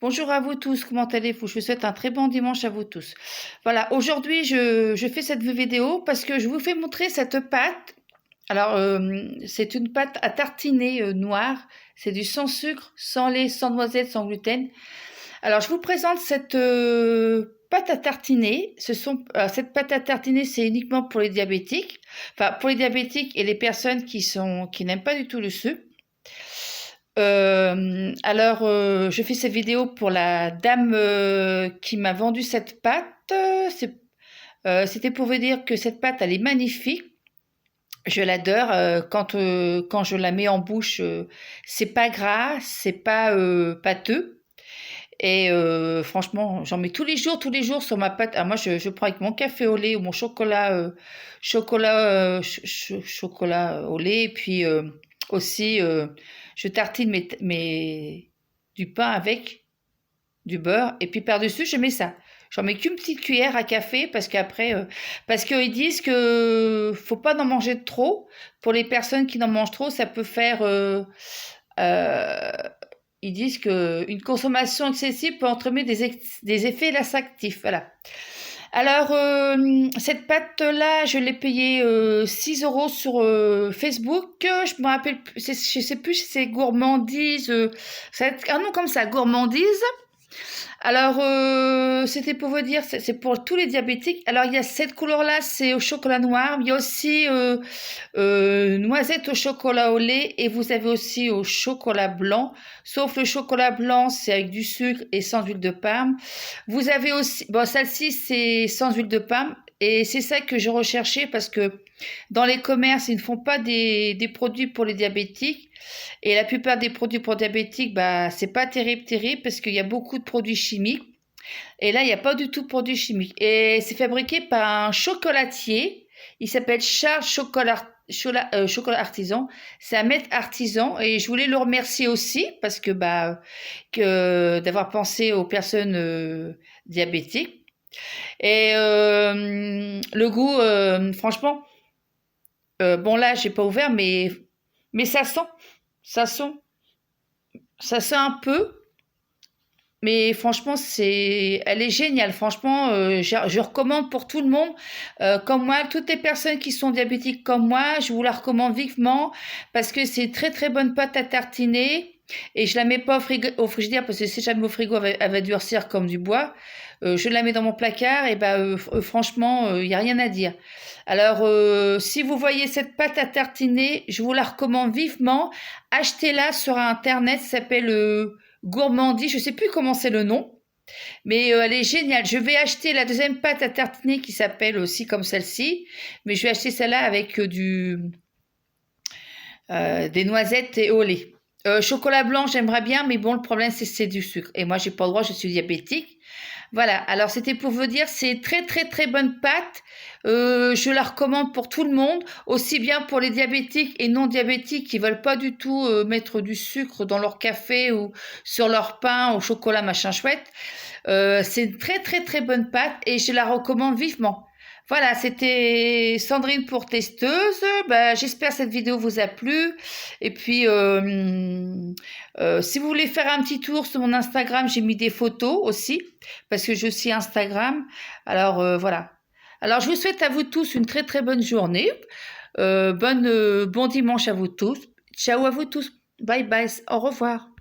Bonjour à vous tous, comment allez-vous? Je vous souhaite un très bon dimanche à vous tous. Voilà, aujourd'hui je fais cette vidéo parce que je vous fais montrer cette pâte. Alors, c'est une pâte à tartiner noire. C'est du sans sucre, sans lait, sans noisette, sans gluten. Alors, je vous présente cette pâte à tartiner. Cette pâte à tartiner, c'est uniquement pour les diabétiques. Enfin, pour les diabétiques et les personnes qui n'aiment pas du tout le sucre. Je fais cette vidéo pour la dame qui m'a vendu cette pâte. C'était pour vous dire que cette pâte, elle est magnifique. Je l'adore. Quand je la mets en bouche, c'est pas gras, c'est pas pâteux. Et franchement, j'en mets tous les jours sur ma pâte. Ah, moi, je prends avec mon café au lait ou mon chocolat au lait. Et puis aussi, je tartine du pain avec du beurre. Et puis par-dessus, je mets ça. J'en mets qu'une petite cuillère à café parce qu'ils disent que faut pas en manger trop. Pour les personnes qui en mangent trop, ça peut faire euh, ils disent qu'une consommation excessive peut entraîner des effets laxatifs. Voilà. Alors, cette pâte-là, je l'ai payée 6 euros sur Facebook. Je me rappelle, je sais plus si c'est Gourmandise. Ça va être un nom comme ça, Gourmandise. Alors, c'était pour vous dire, c'est pour tous les diabétiques. Alors, il y a cette couleur-là, c'est au chocolat noir. Il y a aussi noisette au chocolat au lait. Et vous avez aussi au chocolat blanc. Sauf le chocolat blanc, c'est avec du sucre et sans huile de palme. Vous avez aussi, bon, celle-ci, c'est sans huile de palme. Et c'est ça que je recherchais parce que dans les commerces, ils ne font pas des produits pour les diabétiques. Et la plupart des produits pour diabétiques, bah, c'est pas terrible parce qu'il y a beaucoup de produits chimiques. Et là, il n'y a pas du tout de produits chimiques. Et c'est fabriqué par un chocolatier. Il s'appelle Charles Chocolat Artisan. C'est un maître artisan. Et je voulais le remercier aussi parce que, d'avoir pensé aux personnes diabétiques. Et le goût, franchement, bon là, j'ai pas ouvert, mais ça sent, ça sent un peu. Mais franchement, elle est géniale. Franchement, je recommande pour tout le monde, comme moi, toutes les personnes qui sont diabétiques comme moi, je vous la recommande vivement parce que c'est très très bonne pâte à tartiner. Et je la mets pas au frigidaire parce que si jamais au frigo, elle va durcir comme du bois. Je la mets dans mon placard et franchement, il y a rien à dire. Alors, si vous voyez cette pâte à tartiner, je vous la recommande vivement. Achetez-la sur Internet, ça s'appelle Gourmandie, je sais plus comment c'est le nom, mais elle est géniale. Je vais acheter la deuxième pâte à tartiner qui s'appelle aussi comme celle-ci, mais je vais acheter celle-là avec des noisettes et au lait. Chocolat blanc, j'aimerais bien, mais bon, le problème, c'est du sucre. Et moi, j'ai pas le droit, je suis diabétique. Voilà, alors c'était pour vous dire, c'est très très très bonne pâte. Je la recommande pour tout le monde, aussi bien pour les diabétiques et non diabétiques qui veulent pas du tout mettre du sucre dans leur café ou sur leur pain au chocolat machin chouette. C'est une très très très bonne pâte et je la recommande vivement. Voilà, c'était Sandrine pour testeuse. J'espère que cette vidéo vous a plu. Et puis, si vous voulez faire un petit tour sur mon Instagram, j'ai mis des photos aussi, parce que je suis Instagram. Alors, voilà. Alors, je vous souhaite à vous tous une très très bonne journée. Bon dimanche à vous tous. Ciao à vous tous. Bye bye. Au revoir.